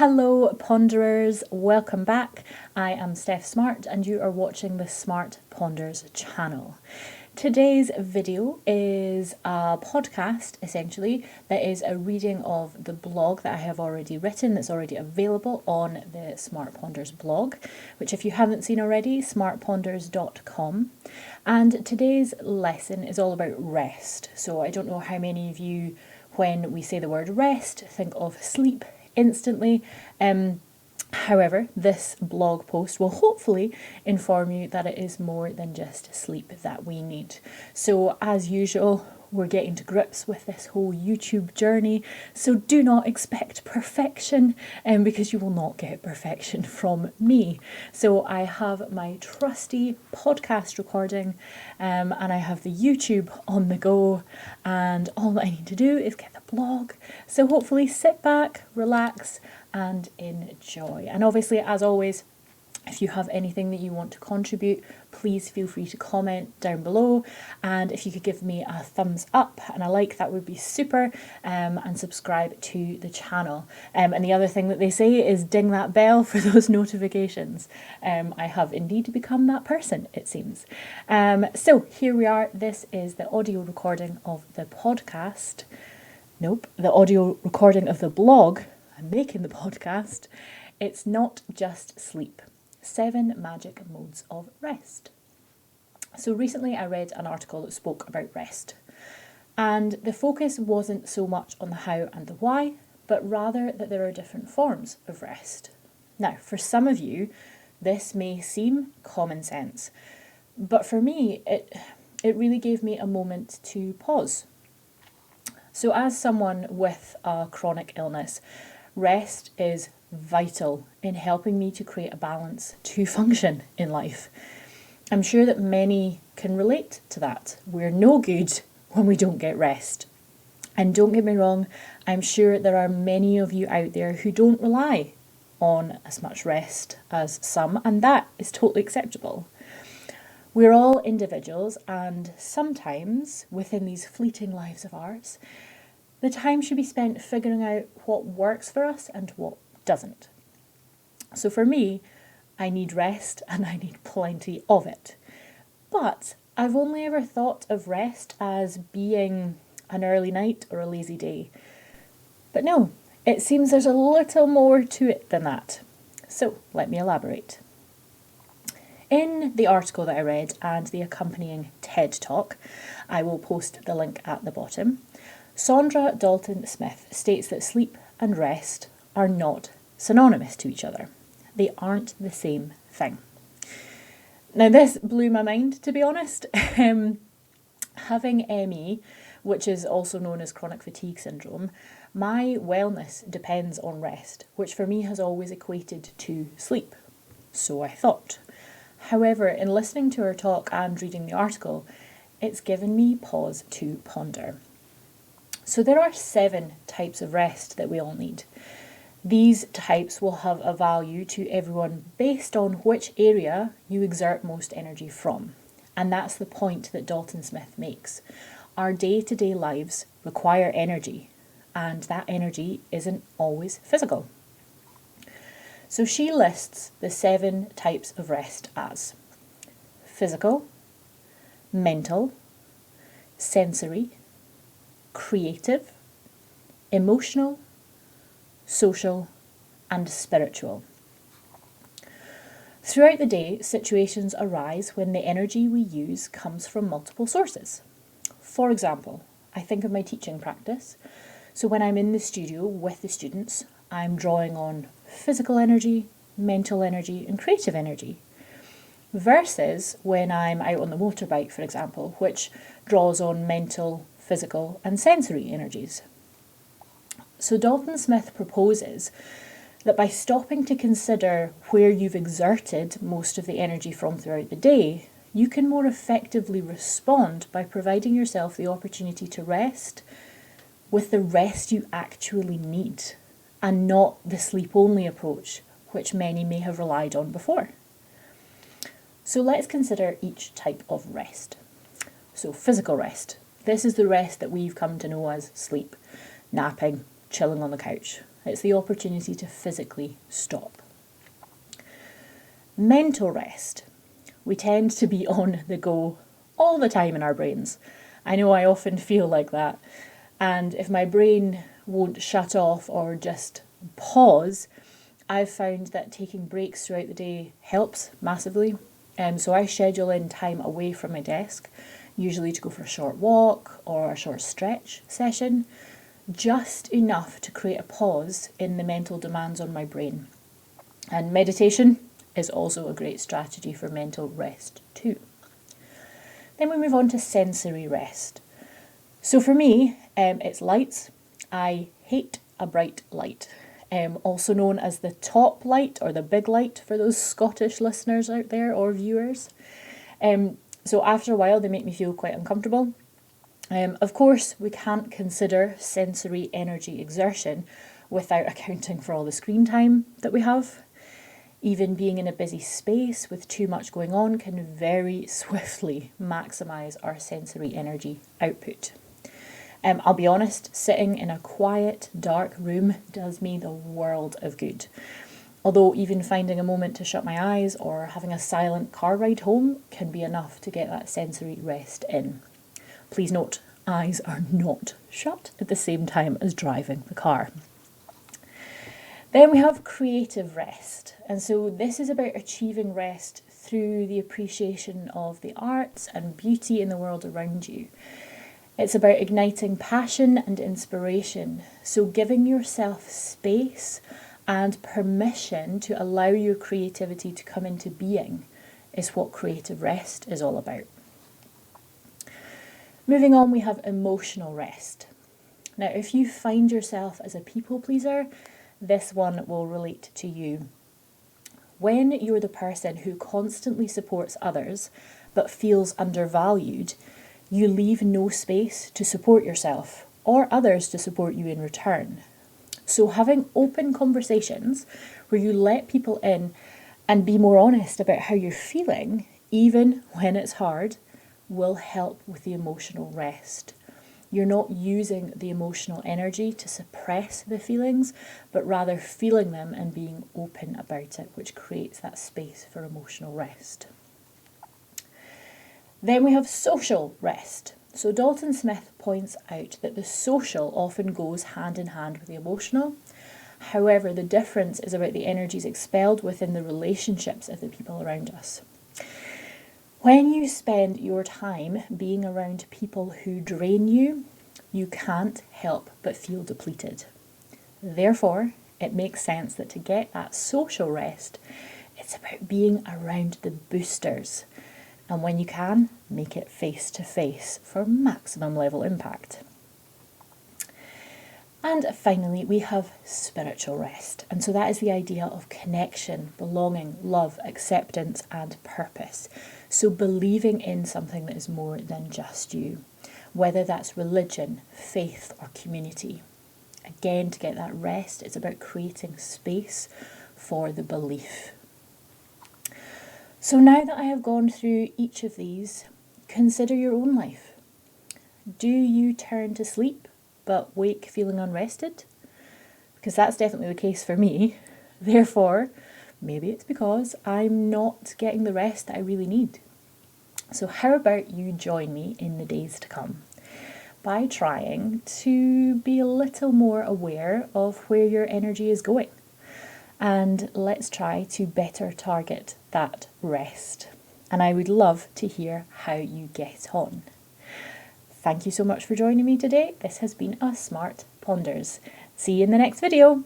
Hello Ponderers, welcome back. I am Steph Smart and you are watching the SmartPonders channel. Today's video is a podcast, essentially, that is a reading of the blog that I have already written, that's already available on the SmartPonders blog, which if you haven't seen already, smartponders.com. And today's lesson is all about rest. So I don't know how many of you, when we say the word rest, think of sleep instantly. However, this blog post will hopefully inform you that it is more than just sleep that we need. So as usual, we're getting to grips with this whole YouTube journey, so do not expect perfection, because you will not get perfection from me. So I have my trusty podcast recording, and I have the YouTube on the go, and all that I need to do is get the blog. So hopefully sit back, relax, and enjoy. And obviously, as always, if you have anything that you want to contribute, please feel free to comment down below. And if you could give me a thumbs up and a like, that would be super. And subscribe to the channel. And the other thing that they say is ding that bell for those notifications. I have indeed become that person, it seems. So here we are. This is the audio recording of the podcast. Nope, the audio recording of the blog. I'm making the podcast. It's not just sleep. 7 magic modes of rest. So recently I read an article that spoke about rest, and the focus wasn't so much on the how and the why, but rather that there are different forms of rest. Now, for some of you, this may seem common sense, but for me, it really gave me a moment to pause. So as someone with a chronic illness, rest is vital in helping me to create a balance to function in life. I'm sure that many can relate to that. We're no good when we don't get rest. And don't get me wrong, I'm sure there are many of you out there who don't rely on as much rest as some, and that is totally acceptable. We're all individuals, and sometimes within these fleeting lives of ours, the time should be spent figuring out what works for us and what doesn't. So for me, I need rest and I need plenty of it. But I've only ever thought of rest as being an early night or a lazy day. But no, it seems there's a little more to it than that. So let me elaborate. In the article that I read and the accompanying TED Talk, I will post the link at the bottom, Sondra Dalton-Smith states that sleep and rest are not synonymous to each other. They aren't the same thing. Now this blew my mind, to be honest. Having ME, which is also known as chronic fatigue syndrome, my wellness depends on rest, which for me has always equated to sleep. So I thought. However, in listening to her talk and reading the article, it's given me pause to ponder. So there are 7 types of rest that we all need. These types will have a value to everyone based on which area you exert most energy from. And that's the point that Dalton Smith makes. Our day-to-day lives require energy, and that energy isn't always physical. So she lists the 7 types of rest as physical, mental, sensory, creative, emotional, social, and spiritual. Throughout the day, situations arise when the energy we use comes from multiple sources. For example, I think of my teaching practice. So when I'm in the studio with the students, I'm drawing on physical energy, mental energy, and creative energy. Versus when I'm out on the motorbike, for example, which draws on mental, physical, and sensory energies. So Dalton Smith proposes that by stopping to consider where you've exerted most of the energy from throughout the day, you can more effectively respond by providing yourself the opportunity to rest with the rest you actually need, and not the sleep-only approach, which many may have relied on before. So let's consider each type of rest. So physical rest. This is the rest that we've come to know as sleep, napping, chilling on the couch. It's the opportunity to physically stop. Mental rest. We tend to be on the go all the time in our brains. I know I often feel like that. And if my brain won't shut off or just pause, I've found that taking breaks throughout the day helps massively. So I schedule in time away from my desk, usually to go for a short walk or a short stretch session, just enough to create a pause in the mental demands on my brain. And meditation is also a great strategy for mental rest too. Then we move on to sensory rest. So for me, it's lights. I hate a bright light, also known as the top light or the big light for those Scottish listeners out there or viewers. So after a while, they make me feel quite uncomfortable. Of course, we can't consider sensory energy exertion without accounting for all the screen time that we have. Even being in a busy space with too much going on can very swiftly maximise our sensory energy output. I'll be honest, sitting in a quiet, dark room does me the world of good. Although even finding a moment to shut my eyes or having a silent car ride home can be enough to get that sensory rest in. Please note, eyes are not shut at the same time as driving the car. Then we have creative rest. And so this is about achieving rest through the appreciation of the arts and beauty in the world around you. It's about igniting passion and inspiration. So giving yourself space and permission to allow your creativity to come into being is what creative rest is all about. Moving on, we have emotional rest. Now, if you find yourself as a people pleaser, this one will relate to you. When you're the person who constantly supports others but feels undervalued, you leave no space to support yourself or others to support you in return. So having open conversations where you let people in and be more honest about how you're feeling, even when it's hard, will help with the emotional rest. You're not using the emotional energy to suppress the feelings, but rather feeling them and being open about it, which creates that space for emotional rest. Then we have social rest. So Dalton Smith points out that the social often goes hand in hand with the emotional. However, the difference is about the energies expelled within the relationships of the people around us. When you spend your time being around people who drain you, you can't help but feel depleted. Therefore, it makes sense that to get that social rest, it's about being around the boosters. And when you can, make it face to face for maximum level impact. And finally, we have spiritual rest. And so that is the idea of connection, belonging, love, acceptance, and purpose. So believing in something that is more than just you, whether that's religion, faith, or community. Again, to get that rest, it's about creating space for the belief. So now that I have gone through each of these, consider your own life. Do you turn to sleep but wake feeling unrested? Because that's definitely the case for me. Therefore, maybe it's because I'm not getting the rest that I really need. So how about you join me in the days to come by trying to be a little more aware of where your energy is going. And let's try to better target that rest. And I would love to hear how you get on. Thank you so much for joining me today. This has been a Smart Ponders. See you in the next video.